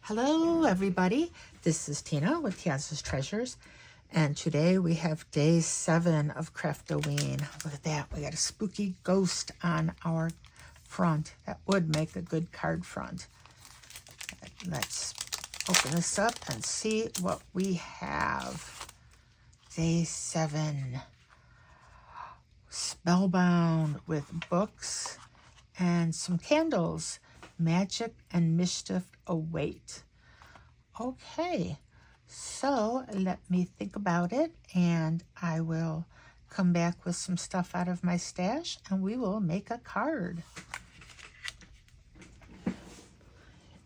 Hello everybody, this is Tina with Tiana's Treasures, and today we have day 7 of Craftoween. Look at that, we got a spooky ghost on our front. That would make a good card front. Let's open this up and see what we have. Day 7, Spellbound with books and some candles. Magic and mischief await. Okay, so let me think about it, and I will come back with some stuff out of my stash, and we will make a card.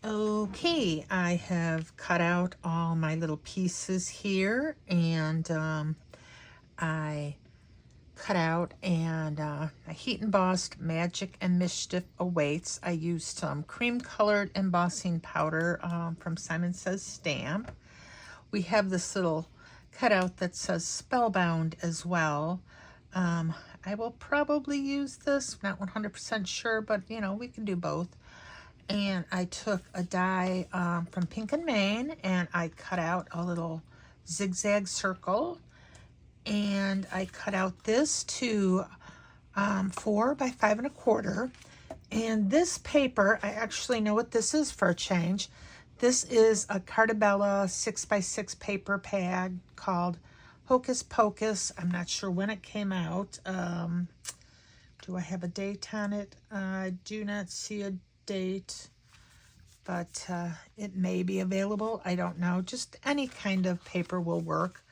Okay, I have cut out all my little pieces here, and I cut out and I heat embossed Magic and Mischief Awaits. I used some cream colored embossing powder from Simon Says Stamp. We have this little cutout that says Spellbound as well. I will probably use this, not 100% sure, but you know, we can do both. And I took a die from Pink and Main, and I cut out a little zigzag circle. And I cut out this to 4 by 5 1/4. And this paper, I actually know what this is for a change. This is a Cartabella 6x6 paper pad called Hocus Pocus. I'm not sure when it came out. Do I have a date on it? I do not see a date, but it may be available. I don't know. Just any kind of paper will work.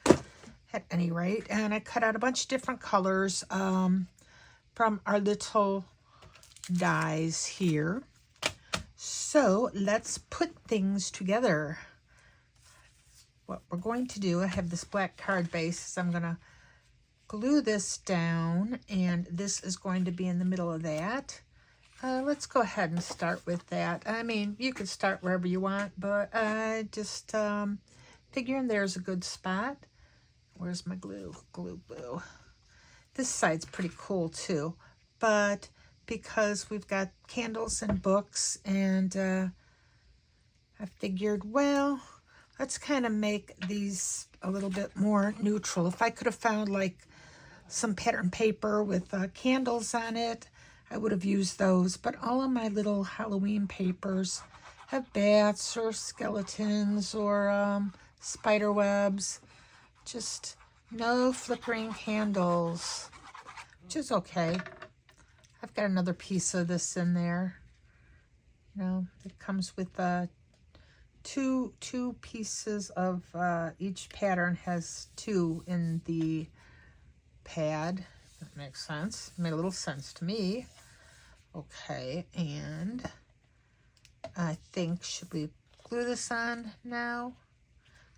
At any rate, and I cut out a bunch of different colors from our little dies here. So let's put things together. What we're going to do, I have this black card base, so I'm going to glue this down, and this is going to be in the middle of that. Let's go ahead and start with that. I mean, you could start wherever you want, but I just figuring there's a good spot. Where's my glue? Glue. This side's pretty cool too, but because we've got candles and books, and I figured, well, let's kind of make these a little bit more neutral. If I could have found like some pattern paper with candles on it, I would have used those, but all of my little Halloween papers have bats or skeletons or spider webs. Just no flickering candles, which is okay. I've got another piece of this in there. You know, it comes with two pieces of each pattern has 2 in the pad. That makes sense. Made a little sense to me. Okay, and I think, should we glue this on now?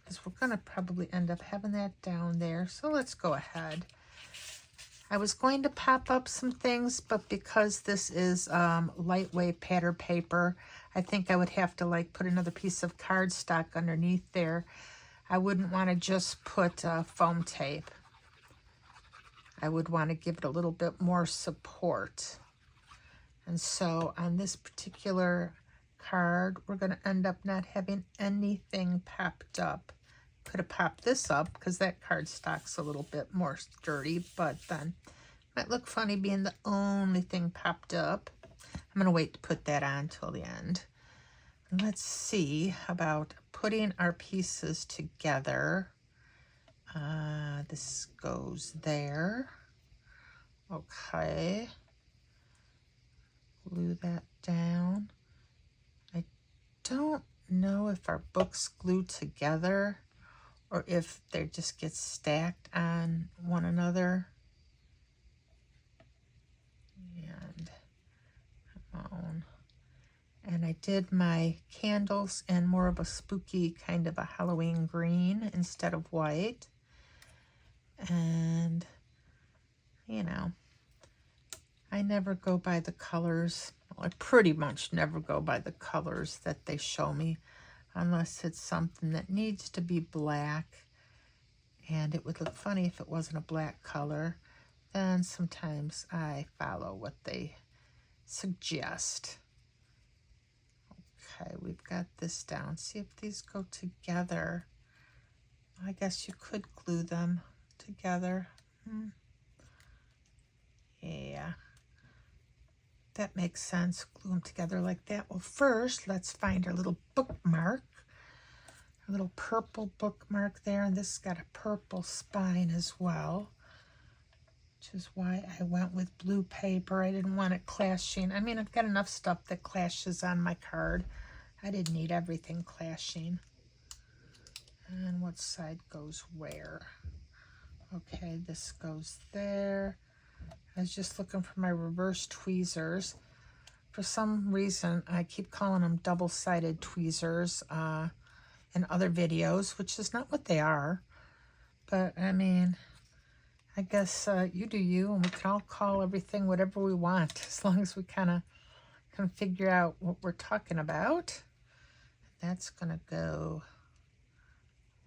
Because we're going to probably end up having that down there. So let's go ahead. I was going to pop up some things, but because this is lightweight pattern paper, I think I would have to like put another piece of cardstock underneath there. I wouldn't want to just put foam tape. I would want to give it a little bit more support. And so on this particular card, we're going to end up not having anything popped up. Could have popped this up because that cardstock's a little bit more sturdy, but then might look funny being the only thing popped up. I'm going to wait to put that on till the end. Let's see about putting our pieces together. This goes there. Okay. Glue that down. I don't know if our books glue together or if they just get stacked on one another. And come on. And I did my candles in more of a spooky kind of a Halloween green instead of white. And, you know, I never go by the colors. Well, I pretty much never go by the colors that they show me, unless it's something that needs to be black, and it would look funny if it wasn't a black color. Then sometimes I follow what they suggest. Okay, we've got this down. See if these go together. I guess you could glue them together. Yeah, that makes sense. Glue them together like that. Well, first, let's find our little bookmark. A little purple bookmark there, and this has got a purple spine as well, which is why I went with blue paper. I didn't want it clashing. I mean, I've got enough stuff that clashes on my card. I didn't need everything clashing. And what side goes where? Okay, this goes there. I was just looking for my reverse tweezers. For some reason, I keep calling them double-sided tweezers in other videos, which is not what they are. But, I mean, I guess you do you, and we can all call everything whatever we want, as long as we kind of can figure out what we're talking about. That's going to go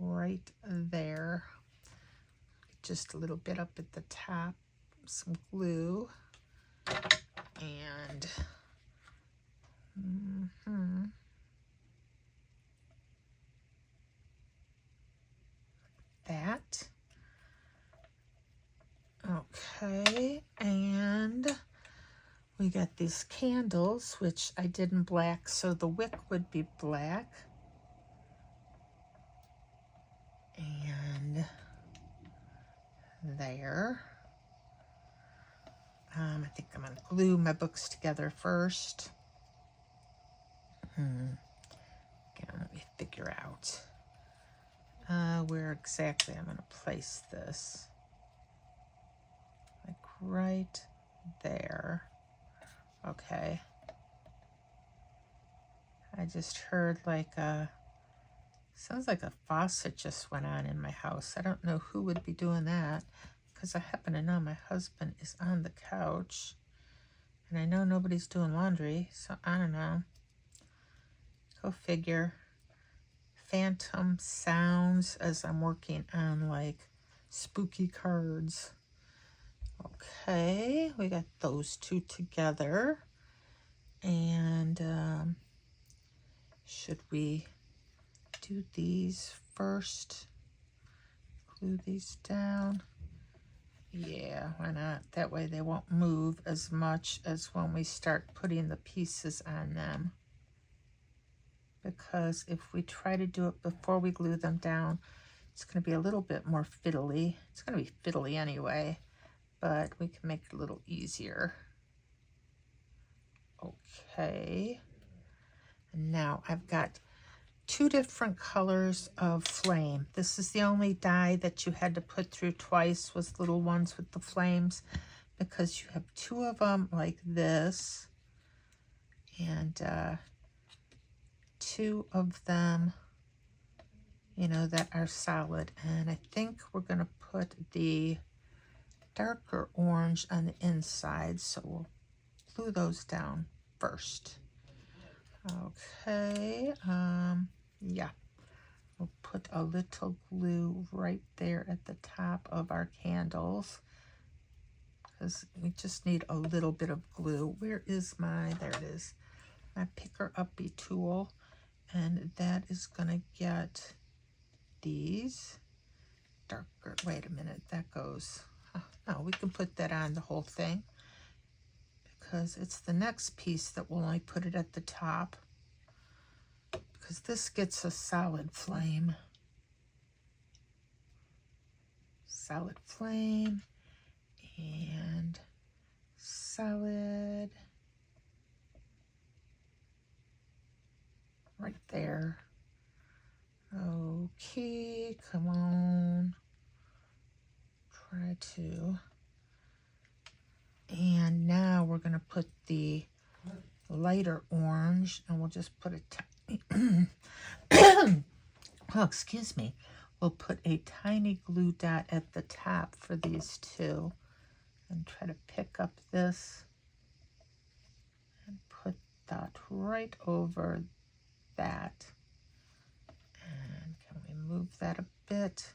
right there. Just a little bit up at the top, some glue, and that. Okay, and we got these candles, which I did in black, so the wick would be black. And there. I think I'm going to glue my books together first. Again, let me figure out where exactly I'm going to place this. Like right there. Okay. I just heard like sounds like a faucet just went on in my house. I don't know who would be doing that, because I happen to know my husband is on the couch, and I know nobody's doing laundry, so I don't know. Go figure. Phantom sounds as I'm working on like spooky cards. Okay, we got those two together. And should we do these first? Glue these down. Yeah, why not? That way they won't move as much as when we start putting the pieces on them. Because if we try to do it before we glue them down, it's going to be a little bit more fiddly. It's going to be fiddly anyway, but we can make it a little easier. Okay. And now I've got two different colors of flame. This is the only die that you had to put through twice, was little ones with the flames, because you have two of them like this, and two of them, you know, that are solid. And I think we're going to put the darker orange on the inside, so we'll glue those down first. Okay, yeah, we'll put a little glue right there at the top of our candles, because we just need a little bit of glue. Where is my, there it is, my picker-uppy tool, and that is gonna get these darker, wait a minute, that goes, no, we can put that on the whole thing, because it's the next piece that will only put it at the top, because this gets a solid flame. Solid flame and solid right there. Okay, come on. Try to. And now we're going to put the lighter orange, and we'll just put a tiny, oh, excuse me. We'll put a tiny glue dot at the top for these two, and try to pick up this and put that right over that. And can we move that a bit?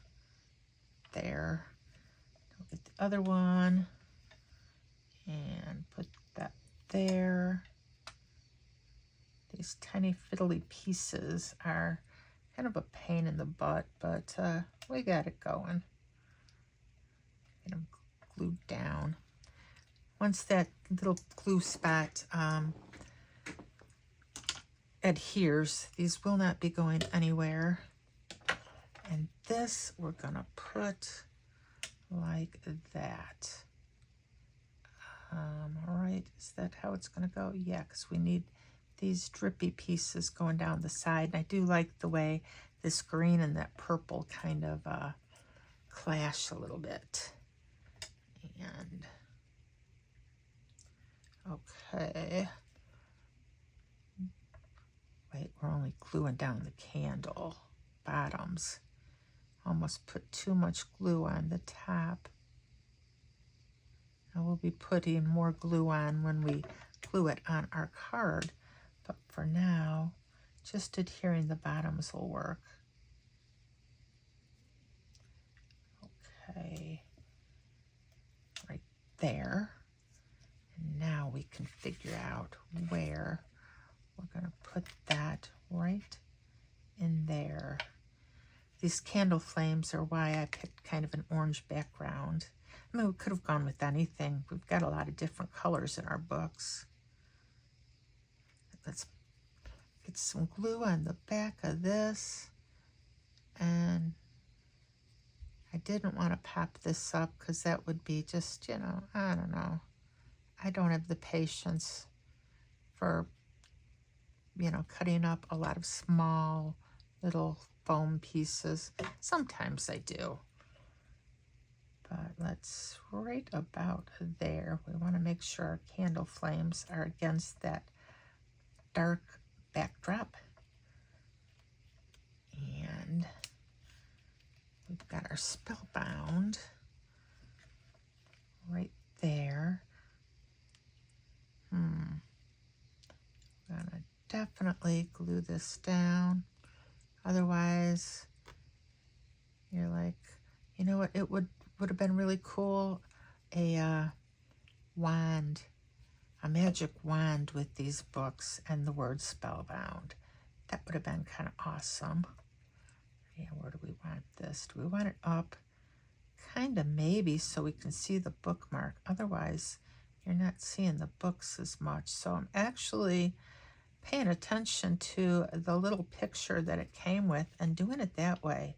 There. We'll get the other one and put that there. These tiny fiddly pieces are kind of a pain in the butt, but we got it going. Get them glued down. Once that little glue spot adheres, these will not be going anywhere. And this we're gonna put like that. All right, is that how it's gonna go? Yeah, because we need these drippy pieces going down the side. And I do like the way this green and that purple kind of clash a little bit. And okay. Wait, we're only gluing down the candle bottoms. Almost put too much glue on the top. And we'll be putting more glue on when we glue it on our card. But for now, just adhering the bottoms will work. Okay, right there. And now we can figure out where we're going to put that right in there. These candle flames are why I picked kind of an orange background. I mean, we could have gone with anything. We've got a lot of different colors in our books. Let's get some glue on the back of this. And I didn't want to pop this up because that would be just, you know, I don't know. I don't have the patience for, you know, cutting up a lot of small little foam pieces. Sometimes I do. But let's right about there. We want to make sure our candle flames are against that dark backdrop. And we've got our Spellbound right there. I'm gonna definitely glue this down. Otherwise, you're like, you know what, it would have been really cool, a wand, a magic wand with these books and the word Spellbound. That would have been kind of awesome. Yeah, where do we want this? Do we want it up? Kind of maybe so we can see the bookmark. Otherwise, you're not seeing the books as much. So I'm actually paying attention to the little picture that it came with and doing it that way.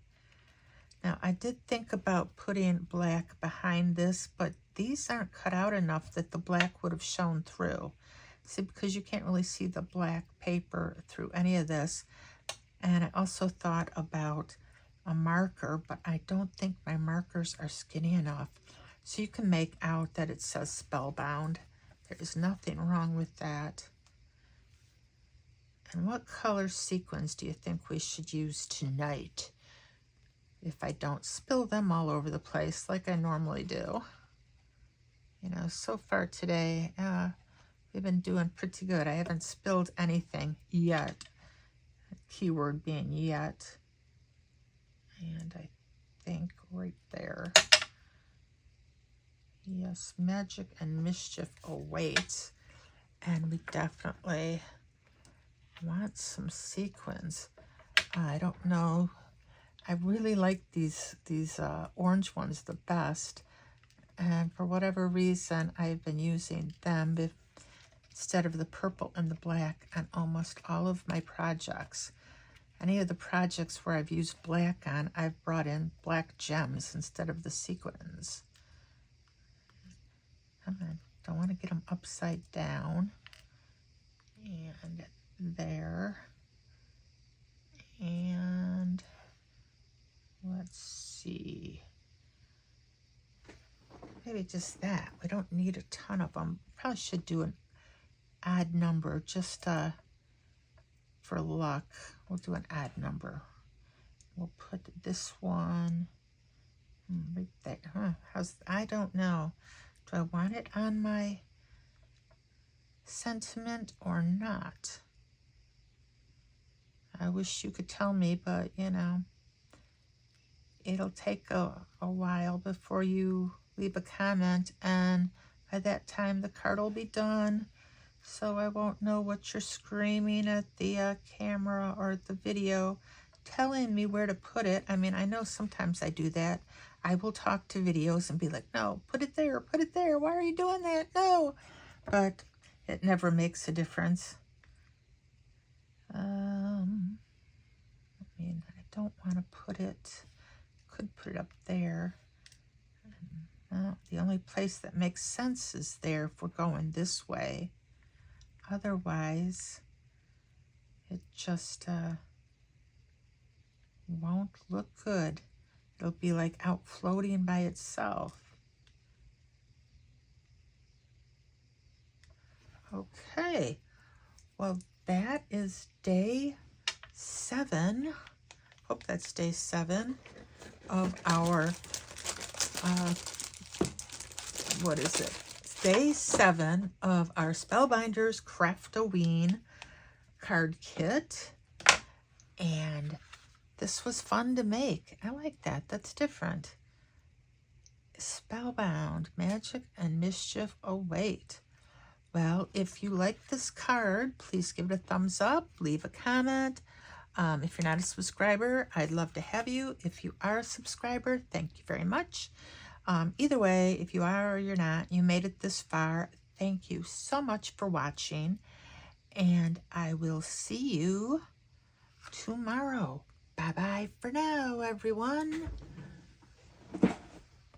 Now, I did think about putting black behind this, but these aren't cut out enough that the black would have shown through. See, because you can't really see the black paper through any of this. And I also thought about a marker, but I don't think my markers are skinny enough. So you can make out that it says Spellbound. There is nothing wrong with that. And what color sequins do you think we should use tonight? If I don't spill them all over the place like I normally do. You know, so far today, we've been doing pretty good. I haven't spilled anything yet. Keyword being yet. And I think right there. Yes, magic and mischief awaits. And we definitely want some sequins. I don't know. I really like these orange ones the best. And for whatever reason, I've been using them instead of the purple and the black on almost all of my projects. Any of the projects where I've used black on, I've brought in black gems instead of the sequins. Come on, don't want to get them upside down. And there. And let's see. Maybe just that. We don't need a ton of them. Probably should do an odd number just for luck. We'll do an odd number. We'll put this one right there. I don't know. Do I want it on my sentiment or not? I wish you could tell me, but you know, it'll take a while before you leave a comment, and by that time the card will be done so I won't know what you're screaming at the camera or the video, telling me where to put it. I mean, I know sometimes I do that. I will talk to videos and be like, no, put it there, put it there. Why are you doing that? No. But it never makes a difference. I mean, I don't want to put it, could put it up there. No, the only place that makes sense is there if we're going this way. Otherwise, it just won't look good. It'll be like out floating by itself. Okay, well, that is day 7. Hope that's day 7 of our, what is it? Day 7 of our Spellbinders Craft-o-Ween card kit. And this was fun to make. I like that. That's different. Spellbound, magic and mischief await. Well, if you like this card, please give it a thumbs up, leave a comment. If you're not a subscriber, I'd love to have you. If you are a subscriber, thank you very much. Either way, if you are or you're not, you made it this far. Thank you so much for watching, and I will see you tomorrow. Bye-bye for now, everyone.